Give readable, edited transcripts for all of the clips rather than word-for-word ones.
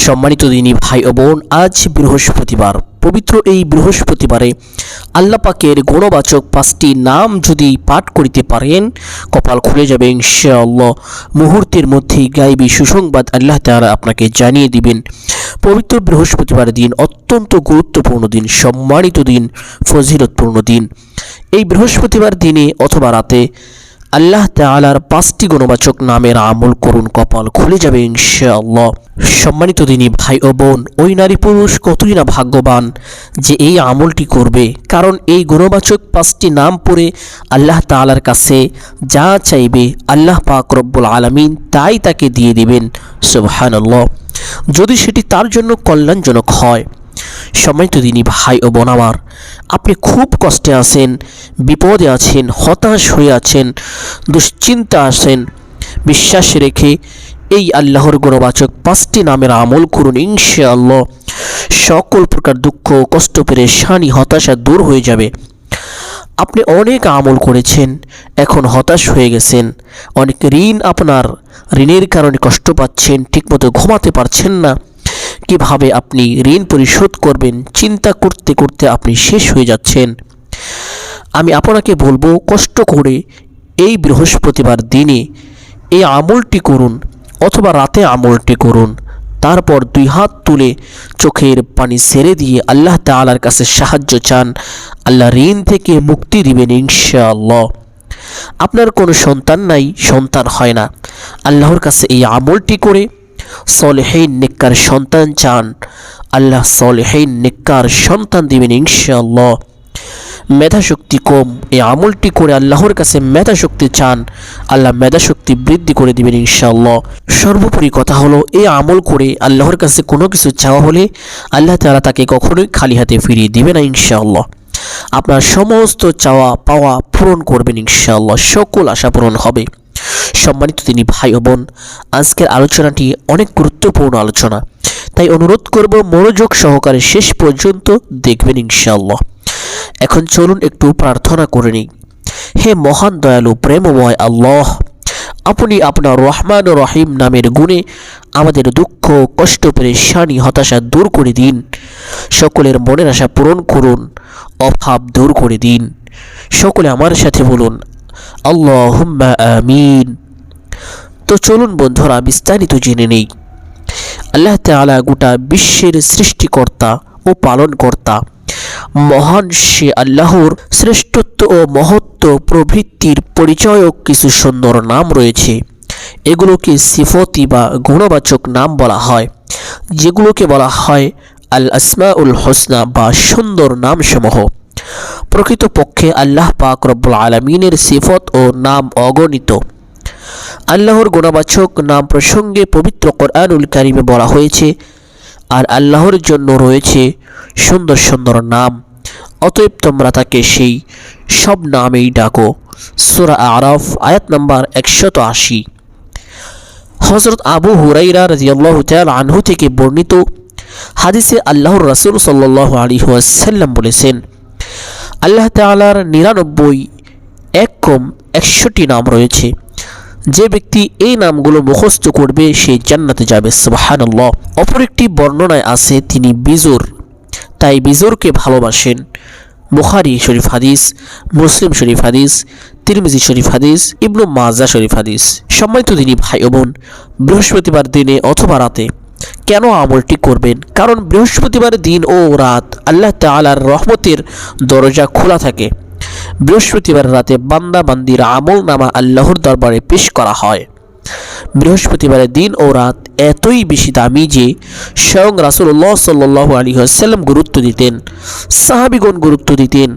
সম্মানিত দিনী ভাই ও বোন, আজ বৃহস্পতিবার। পবিত্র এই বৃহস্পতিবারে আল্লাহ পাকের গুণবাচক 5টি নাম যদি পাঠ করিতে পারেন, কপাল খুলে যাবে ইনশাআল্লাহ। মুহূর্তের মধ্যেই গায়েবী সুসংবাদ আল্লাহ তাআলা আপনাকে জানিয়ে দিবেন। পবিত্র বৃহস্পতিবার দিন অত্যন্ত গুরুত্বপূর্ণ দিন, সম্মানিত দিন, ফজিলতপূর্ণ দিন। এই বৃহস্পতিবার দিনে অথবা রাতে আল্লাহ তাআলার 5টি গুণবাচক নামের আমল করুন, কপাল খুলে যাবে ইনশাআল্লাহ। সম্মানিত দিনী ভাই ও বোন, ওই নারী পুরুষ কতই না ভাগ্যবান যে এই আমলটি করবে, কারণ এই গুণবাচক 5টি নাম পড়ে আল্লাহ তাআলার কাছে যা চাইবে আল্লাহ পাক রব্বুল আলামিন তাই তাকে দিয়ে দিবেন। সুবহানাল্লাহ, যদি সেটি তার জন্য কল্যাণজনক হয়। সম্মানিত দিনী ভাই ও বোন আমার, আপনি খুব কষ্টে আছেন, বিপদে আছেন, হতাশ হয়ে আছেন, দুশ্চিন্তা আছেন, বিশ্বাস রেখে এই আল্লাহর গুণবাচক 5টি নামের আমল করুন ইনশাআল্লাহ। সকল প্রকার দুঃখ, কষ্ট, পেরেশানি, হতাশা দূর হয়ে যাবে। আপনি অনেক আমল করেছেন, এখন হতাশ হয়ে গেছেন, অনেক আপনার ঋণের কারণে কষ্ট পাচ্ছেন, ঠিকমতো ঘুমাতে পারছেন না, কিভাবে আপনি ঋণ পরিশোধ করবেন চিন্তা করতে করতে আপনি শেষ হয়ে যাচ্ছেন। আমি আপনাকে বলবো, কষ্ট করে এই বৃহস্পতিবার দিনে এই আমলটি করুন অথবা রাতে আমলটি করুন। তারপর 2 হাত তুলে চোখের পানি ছেড়ে দিয়ে আল্লাহ তাআলার কাছে সাহায্য চান। আল্লাহ ঋণ থেকে মুক্তি দিবেন ইনশাআল্লাহ। আপনার কোনো সন্তান নাই, সন্তান হয় না, আল্লাহর কাছে এই আমলটি করে সলেহীন নেককার সন্তান চান, আল্লাহ সলেহীন নেককার সন্তান দিবেন ইনশাআল্লাহ। মেধাশক্তি কম, এই আমলটি করে আল্লাহর কাছে মেধাশক্তি চান, আল্লাহ মেধাশক্তি বৃদ্ধি করে দিবেন ইনশাআল্লাহ। সর্বোপরি কথা হলো, এই আমল করে আল্লাহর কাছে কোনো কিছু চাওয়া হলে আল্লাহ তাআলা তাকে কখনোই খালি হাতে ফিরিয়ে দিবে না ইনশাআল্লাহ। আপনার সমস্ত চাওয়া পাওয়া পূরণ করবেন ইনশাআল্লাহ, সকল আশা পূরণ হবে। সম্মানিত দিনী ভাই ও বোন, আজকের আলোচনাটি অনেক গুরুত্বপূর্ণ আলোচনা, তাই অনুরোধ করব মনোযোগ সহকারে শেষ পর্যন্ত দেখবেন ইনশাআল্লাহ। এখন চলুন একটু প্রার্থনা করে নিই। হে মহান দয়ালু প্রেমময় আল্লাহ, আপনি আপনার রহমান ও রহিম নামের গুণে আমাদের দুঃখ, কষ্ট, পেরেশানি, হতাশা দূর করে দিন। সকলের মনের আশা পূরণ করুন, অভাব দূর করে দিন। সকলে আমার সাথে বলুন আল্লাহুম্মা আমিন। তো চলুন বন্ধুরা, বিস্তারিত জেনে নেই। আল্লাহ তাআলা গোটা বিশ্বের সৃষ্টিকর্তা ও পালনকর্তা। মহান সে আল্লাহর শ্রেষ্ঠত্ব ও মহত্ব প্রভৃতির পরিচয়ক কিছু সুন্দর নাম রয়েছে। এগুলোকে সিফতি বা গুণবাচক নাম বলা হয়, যেগুলোকে বলা হয় আল আসমাউল হোসনা বা সুন্দর নামসমূহ। প্রকৃতপক্ষে আল্লাহ পাক রব্বুল আলামিনের সিফত ও নাম অগণিত। আল্লাহর গুণবাচক নাম প্রসঙ্গে পবিত্র কোরআনুল কারিমে বলা হয়েছে, আর আল্লাহর জন্য রয়েছে সুন্দর সুন্দর নাম, অতএব তোমরা তাকে সেই সব নামেই ডাকো। সূরা আরাফ আয়াত নাম্বার 180। হযরত আবু হুরায়রা রাদিয়াল্লাহু তাআলা আনহু থেকে বর্ণিত হাদিসে আল্লাহর রাসূল সাল্লাল্লাহু আলাইহি ওয়াসাল্লাম বলেছেন, আল্লাহ তাআলার 99 100টি নাম রয়েছে। যে ব্যক্তি এই নামগুলো মুখস্থ করবে সে জান্নাতে যাবে। সুবহানাল্লাহ। অপর একটি বর্ণনায় আছে তিনি বিজোর, তাই বিজোরকে ভালোবাসেন। বুখারী শরীফ হাদিস, মুসলিম শরীফ হাদিস, তিরমিজি শরীফ হাদিস, ইবনে মাজাহ শরীফ হাদিস। সম্মানিত দিনী ভাই ও বোন, বৃহস্পতিবার দিনে অথবা রাতে কেন আমলটি করবেন? কারণ বৃহস্পতিবার দিন ও রাত আল্লাহ তাআলার রহমতের দরজা খোলা থাকে। বৃহস্পতিবার রাতে বান্দা বান্দির আমল নামা আল্লাহর দরবারে পেশ করা হয়। বৃহস্পতিবারের দিন ও রাত এতই বেশি দামি যে স্বয়ং রাসূলুল্লাহ সাল্লাল্লাহু আলাইহি ওয়াসাল্লাম গুরুত্ব দিতেন, সাহাবীগণ গুরুত্ব দিতেন।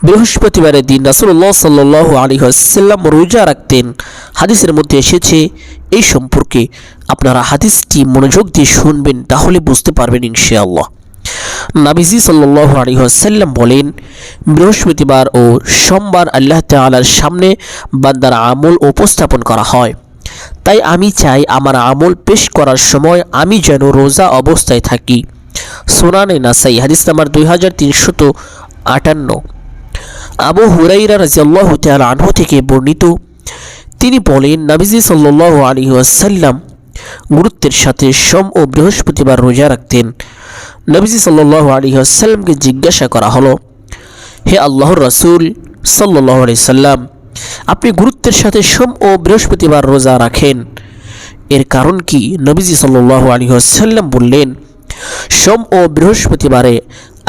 বৃহস্পতিবারের দিন রাসূলুল্লাহ সাল্লাল্লাহু আলাইহি ওয়াসাল্লাম রোজা রাখতেন। হাদিসের মধ্যে এসেছে এই সম্পর্কে। আপনারা হাদিসটি মনোযোগ দিয়ে শুনবেন, তাহলে বুঝতে পারবেন ইনশাআল্লাহ। নবীজি সাল্লাল্লাহু আলাইহি ওয়াসাল্লাম বলেন, বৃহস্পতিবার ও সোমবার আল্লাহ তাআলার সামনে বান্দার আমল উপস্থাপন করা হয়। তাই আমি চাই আমার আমল পেশ করার সময় আমি যেন রোজা অবস্থায় থাকি। সুনানে নাসাই হাদিস নাম্বার 2358। আবু হুরায়রা রাদিয়াল্লাহু তাআলা আনহু থেকে বর্ণিত, তিনি বলেন, নবীজি সাল্লাল্লাহু আলাইহি ওয়াসাল্লাম গুরুত্বের সাথে সোম ও বৃহস্পতিবার রোজা রাখতেন। নবীজি সাল্লাল্লাহু আলাইহি ওয়াসাল্লামকে জিজ্ঞাসা করা হলো, হে আল্লাহর রাসূল সাল্লাল্লাহু আলাইহি সাল্লাম, আপনি গুরুত্বের সাথে সোম ও বৃহস্পতিবার রোজা রাখেন, এর কারণ কি? নবীজি সাল্লাল্লাহু আলাইহি ওয়াসাল্লাম বললেন, সোম ও বৃহস্পতিবারে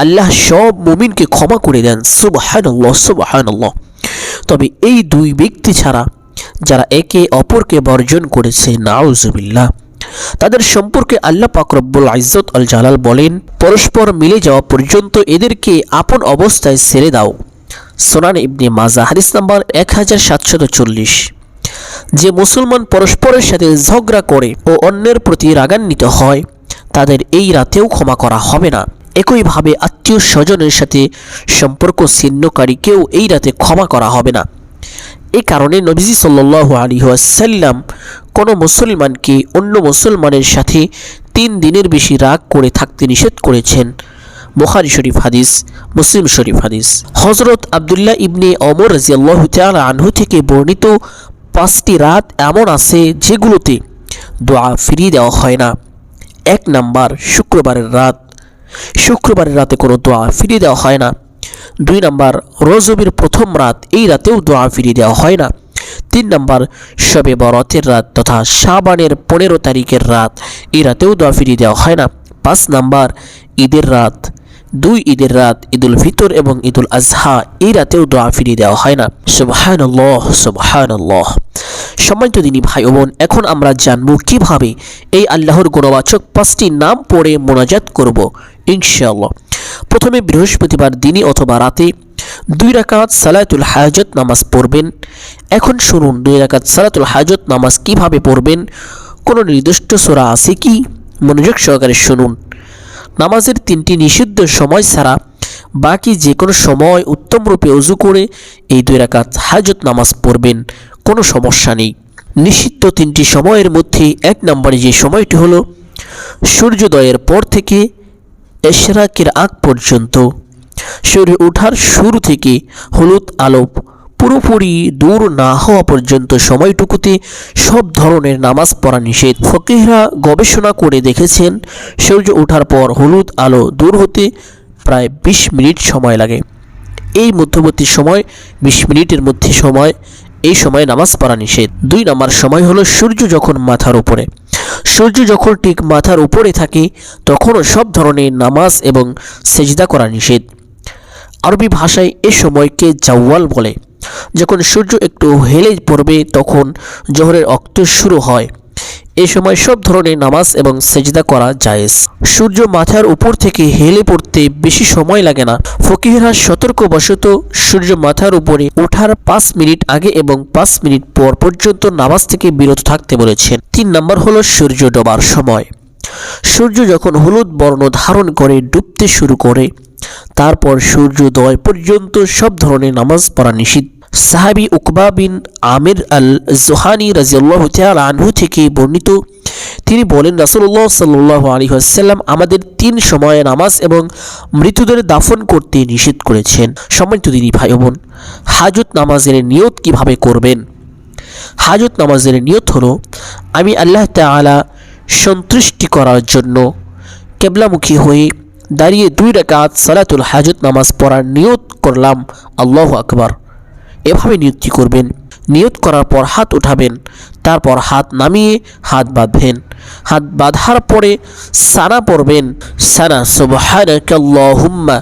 আল্লাহ সব মুমিনকে ক্ষমা করে দেন। সুবহানাল্লাহ, সুবহানাল্লাহ। তবে এই দুই ব্যক্তি ছাড়া যারা একে অপরকে বর্জন করেছে, নাউজুবিল্লাহ, তাদের সম্পর্কে আল্লাহ পাক রব্বুল ইজ্জত আল জালাল বলেন, পরস্পর মিলে যাওয়া পর্যন্ত এদেরকে আপন অবস্থায় ছেড়ে দাও। সুনান ইবনে মাজাহ হাদিস নাম্বার 1740। যে মুসলমান পরস্পরের সাথে ঝগড়া করে ও অন্যের প্রতি রাগান্বিত হয়, তাদের এই রাতেও ক্ষমা করা হবে না। একইভাবে আত্মীয় স্বজনের সাথে সম্পর্ক ছিন্নকারীকেও এই রাতে ক্ষমা করা হবে না। এই কারণে নবীজি সাল্লাল্লাহু আলাইহি ওয়াসাল্লাম কোনো মুসলমানকে অন্য মুসলমানের সাথে 3 দিনের বেশি রাগ করে থাকতে নিষেধ করেছেন। বুখারী শরীফ হাদিস, মুসলিম শরীফ হাদিস। হযরত আব্দুল্লাহ ইবনে ওমর রাদিয়াল্লাহু তাআলা আনহু থেকে বর্ণিত 5টি রাত এমন আছে যেগুলোতে দোয়া ফিরিয়ে দেওয়া হয় না। 1 নাম্বার শুক্রবারের রাত, শুক্রবারের রাতে কোনো দোয়া ফিরিয়ে দেওয়া হয় না। 2 নাম্বার রজবের প্রথম রাত, এই রাতেও দোয়া ফিরিয়ে দেওয়া হয় না। 3 নাম্বার শবে বরাতের রাত তথা শাবানের 15 তারিখের রাত, এই রাতেও দোয়া ফিরিয়ে দেওয়া হয় না। 5 নাম্বার ঈদের রাত, 2 ঈদের রাত, ঈদুল ফিতর এবং ঈদুল আজহা, এই রাতেও দোয়া ফিরিয়ে দেওয়া হয় না। সুবহানাল্লাহ, সুবহানাল্লাহ। সম্মানিত দিনী ভাই ও বোন, এখন আমরা জানব কিভাবে এই আল্লাহর গুণবাচক 5টি নাম পড়ে মোনাজাত করব ইনশাআল্লাহ। প্রথমে বৃহস্পতিবার দিনে অথবা রাতে 2 রাকাত সালাতুল হাজত নামাজ পড়বেন। এখন শুনুন 2 রাকাত সালাতুল হাজত নামাজ কিভাবে পড়বেন। কোনো নির্দিষ্ট সূরা আছে কি? মনোযোগ সহকারে শুনুন। নামাজের 3টি নিষিদ্ধ সময় ছাড়া বাকি যে কোনো সময় উত্তম রূপে ওযু করে এই 2 রাকাত হাজত নামাজ পড়বেন, কোনো সমস্যা নেই। নিষিদ্ধ 3টি সময়ের মধ্যে 1 নম্বরে যে সময়টি হলো সূর্যোদয়ের পর থেকে ইশরাকের আগ পর্যন্ত, সূর্য ওঠার শুরু থেকে হলুদ আলো পুরোপুরি দূর না হওয়া পর্যন্ত সময়টুকুতে সব ধরনের নামাজ পড়া নিষেধ। ফকিহরা গবেষণা করে দেখেছেন সূর্য ওঠার পর হলুদ আলো দূর হতে প্রায় 20 মিনিট সময় লাগে। এই মধ্যবর্তী সময় 20 মিনিটের মধ্যে সময়, এই সময় নামাজ পড়া নিষেধ। 2 নম্বর সময় হলো সূর্য যখন মাথার উপরে, সূর্য যখন ঠিক মাথার উপরে থাকে তখনও সব ধরনের নামাজ এবং সেজদা করা নিষেধ। আরবি ভাষায় এ সময়কে জাওয়াল বলে। যখন সূর্য একটু হেলে পড়বে তখন জোহরের ওয়াক্ত শুরু হয়। এই সময় সব ধরনের নামাজ এবং সেজদা করা জায়েজ। সূর্য মাথার উপর থেকে হেলে পড়তে বেশি সময় লাগে না। ফকিহরা সতর্কবশত সূর্য মাথার উপরে ওঠার 5 মিনিট আগে এবং 5 মিনিট পর পর্যন্ত নামাজ থেকে বিরত থাকতে বলেছেন। 3 নম্বর হলো সূর্য ডোবার সময়। সূর্য যখন হলুদ বর্ণ ধারণ করে ডুবতে শুরু করে তারপর সূর্যোদয় পর্যন্ত সব ধরনের নামাজ পড়া নিষিদ্ধ। সাহাবী উকবা বিন আমির আল জুহানি রাদিয়াল্লাহু তাআলা আনহু থেকে বর্ণিত, তিনি বলেন, রাসূলুল্লাহ সাল্লাল্লাহু আলাইহি ওয়াসাল্লাম আমাদের 3 সময়ে নামাজ এবং মৃতদের দাফন করতে নিষেধ করেছেন। সম্মানিত দিনী ভাই ও বোন, হাজত নামাজের নিয়ত কিভাবে করবেন? হাজত নামাজের নিয়ত হলো, আমি আল্লাহ তাআলা সন্তুষ্টি করার জন্য কিবলামুখী হয়ে দাঁড়িয়ে 2 রাকাত সালাতুল হাজত নামাজ পড়ার নিয়ত করলাম। আল্লাহু আকবার। এভাবে নিয়তটি করবেন। নিয়ত করার পর হাত উঠাবেন, তারপর হাত নামিয়ে হাত বাঁধবেন। হাত বাঁধার পরে সানা পড়বেন। সানা সুবহানাকাল্লাহুম্মা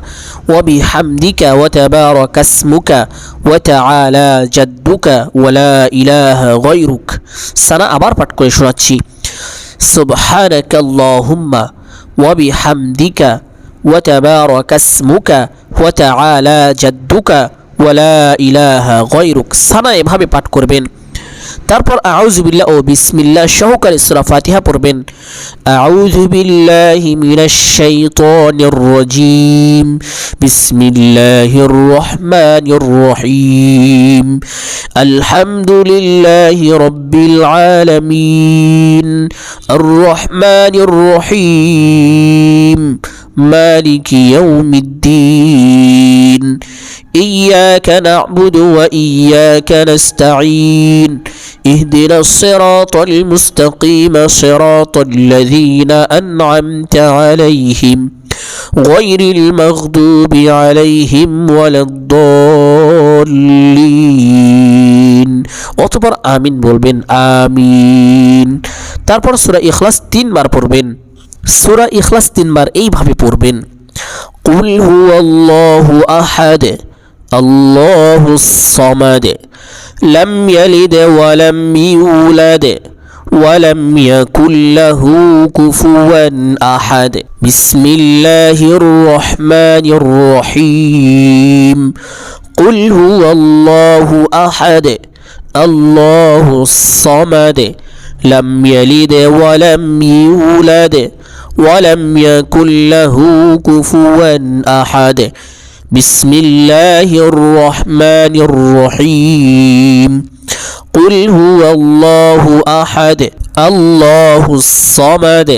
ওয়া বিহামদিকা ওয়া তাবারাকা ইসমুকা ওয়া তাআলা জাদ্দুকা ওয়া লা ইলাহা গায়রুক। সানা আবার পাঠ করে শোনাচ্ছি। সুবহানাকাল্লাহুম্মা ওয়া বিহামদিকা ওয়া তাবারাকা ইসমুকা ওয়া তাআলা জাদ্দুকা ওয়ালা ইলাহা গায়রুক। সানা এভাবে পাঠ করবেন। তারপর আউযু বিল্লাহ ও বিসমিল্লাহ সহকারে সূরা ফাতিহা পড়বেন। আউযু বিল্লাহি মিনাশ শাইতানির রাজীম, বিসমিল্লাহির রহমানির রহিম, আলহামদুলিল্লাহি রাব্বিল আলামিন, আর রহমানির রহিম, মালিকি ইয়াউমিদ্দিন, ইয়্যাকা إياك نعبد وإياك نستعين اهدنا الصراط المستقيم صراط الذين أنعمت عليهم غير المغضوب عليهم ولا الضالين অতঃপর আমিন বলবেন আমিন। তারপর সূরা ইখলাস 3 বার পড়বেন। সূরা ইখলাস 3 বার এইভাবে পড়বেন কুল হুয়াল্লাহু আহাদ আল্লাহুস সামাদ লাম ইয়ালিদ ওয়া লাম ইউলাদ ولم يكن له كفوا أحد بسم الله الرحمن الرحيم قل هو الله أحد الله الصمد لم يلد ولم يولد ولم يكن له كفوا أحد بسم الله الرحمن الرحيم قل هو الله أحد الله الصمد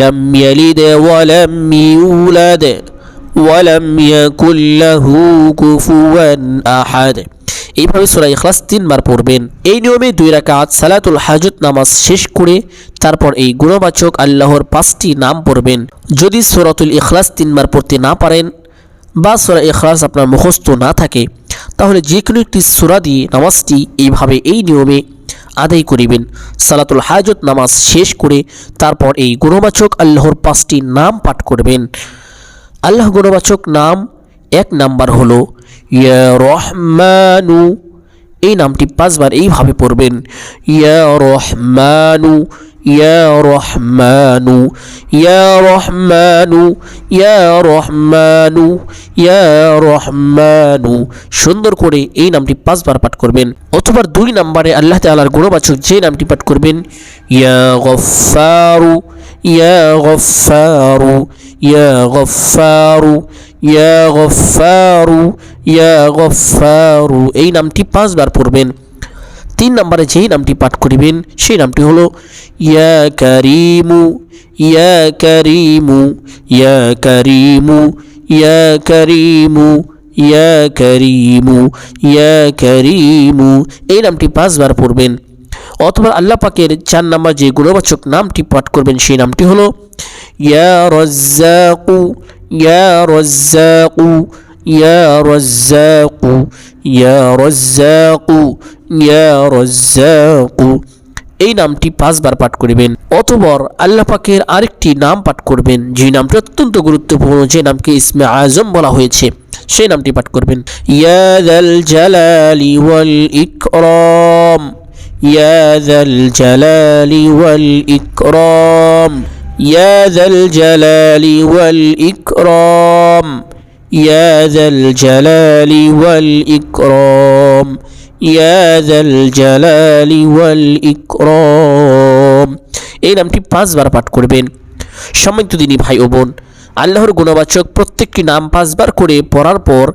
لم يلد ولم يولد ولم يكن له كفوا أحد এইভাবে সূরা ইখলাস 3 বার পড়বেন। এই নিয়মে 2 রাকাত সালাতুল হাজত নামাজ শেষ করে তারপর এই গুণবাচক আল্লাহর 5টি নাম পড়বেন। যদি সূরাতুল ইখলাস 3 বার পড়তে না পারেন বা সূরা ইখলাস আপনার মুখস্থ না থাকে তাহলে যে কোনো একটি সূরা দিয়ে নামাজটি এইভাবে এই নিয়মে আদায় করিবেন। সালাতুল হাজত নামাজ শেষ করে তারপর এই গুণবাচক আল্লাহর 5টি নাম পাঠ করবেন। আল্লাহ গুণবাচক নাম 1 নাম্বার হলো ইয়া রহমানু। এই নামটি 5 বার এইভাবে পড়বেন ইয়া রহমানু ইয়া রহমানু ইয়া রহমানু ইয়া রহমানু ইয়া রহমানু। সুন্দর করে এই নামটি 5 বার পাঠ করবেন। অথবা 2 নম্বরে আল্লাহ তাআলার গুণবাচক যে নামটি পাঠ করবেন ইয়া গফফারু ইয়া গফফারু ইয়া গফফারু ইয়া গফফারু ইয়া গফফারু। এই নামটি 5 বার পড়বেন। 3 নম্বরে যেই নামটি পাঠ করিবেন সেই নামটি হলো ইয়া কারিমু ইয়া কারিমু ইয়া কারিমু ইয়া কারিমু ইয়া কারিমু ইয়া কারিমু। এই নামটি 5 বার পড়বেন। অথবা আল্লাহ পাকের 4 নম্বর যে গুণবাচক নামটি পাঠ করবেন সেই নামটি হলো ইয়া রাজ্জাকু ইয়া রাজ্জাকু ইয়া রাজ্জাকু ইয়া রাজ্জাকু ইয়া রাজ্জাকু। এই নামটি 5 বার পাঠ করিবেন। অতঃপর আল্লাহ পাকের আরেকটি নাম পাঠ করবেন যে নামটি অত্যন্ত গুরুত্বপূর্ণ, যে নামকে ইসমে আজম বলা হয়েছে, সেই নামটি পাঠ করবেন ইয়া যাল জালালি ওয়াল ইকরাম ইয়া যাল জালালি ওয়াল ইকরাম ইয়া যাল জালালি ওয়াল ইকরাম ইয়া যাল জালালি ওয়াল ইকরাম ইয়া যাল জালালি ওয়াল ইকরাম। এই নামটি 5 বার পাঠ করবেন। সম্মানিত দিনী ভাই ও বোন, আল্লাহর গুণবাচক প্রত্যেকটি নাম 5 বার করে পড়ার পর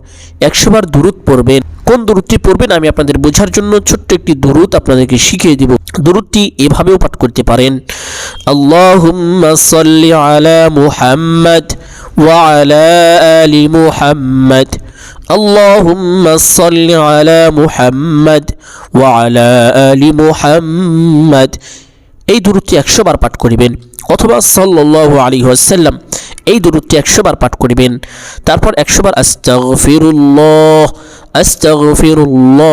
100 বার দুরূদ পড়বেন। কোন দুরূদটি পড়বেন আমি আপনাদের বোঝার জন্য ছোট্ট একটি দুরূদ আপনাদেরকে শিখিয়ে দিব। দুরূদটি এভাবেও পাঠ করতে পারেন আল্লাহুম্মা সাল্লি আলা মুহাম্মাদ ওয়া আলা আলি মুহাম্মাদ আল্লাহুম্মা সাল্লি আলা মুহাম্মাদ ওয়া আলা আলি মুহাম্মাদ। এই দুরূদটি 100 বার পাঠ করিবেন। অথবা সাল্লাল্লাহু আলাইহি ওয়াসাল্লাম এই দুরূদটি 100 বার পাঠ করিবেন। তারপর 100 বার আস্তাগফিরুল্লাহ আস্তাগফিরুল্লাহ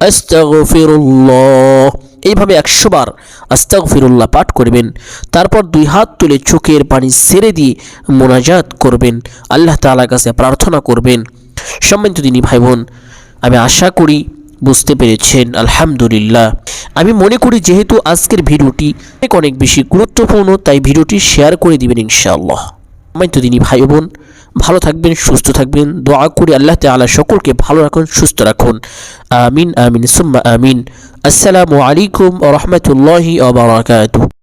আস্তাগফিরুল্লাহ। এইভাবে 100 বার আস্তাগফিরুল্লাহ পাঠ করবেন। তারপর 2 হাত তুলে চোখের পানি ছেড়ে দিয়ে মোনাজাত করবেন, আল্লাহ তাআলার কাছে প্রার্থনা করবেন। সম্মানিত দিনী ভাই বোন, আমি আশা করি বুঝতে পেরেছেন। আলহামদুলিল্লাহ। আমি মনে করি যেহেতু আজকের ভিডিওটি অনেক বেশি গুরুত্বপূর্ণ তাই ভিডিওটি শেয়ার করে দিবেন ইনশাআল্লাহ। সম্মানিত দিনী ভাই বোন, ভালো থাকবেন, সুস্থ থাকবেন। দোয়া করি আল্লাহ তাআলা সকলকে ভালো রাখুন, সুস্থ রাখুন। আমিন আমিন সুম্মা আমিন। আসসালামু আলাইকুম ওয়া রাহমাতুল্লাহি ওয়া বারাকাতুহু।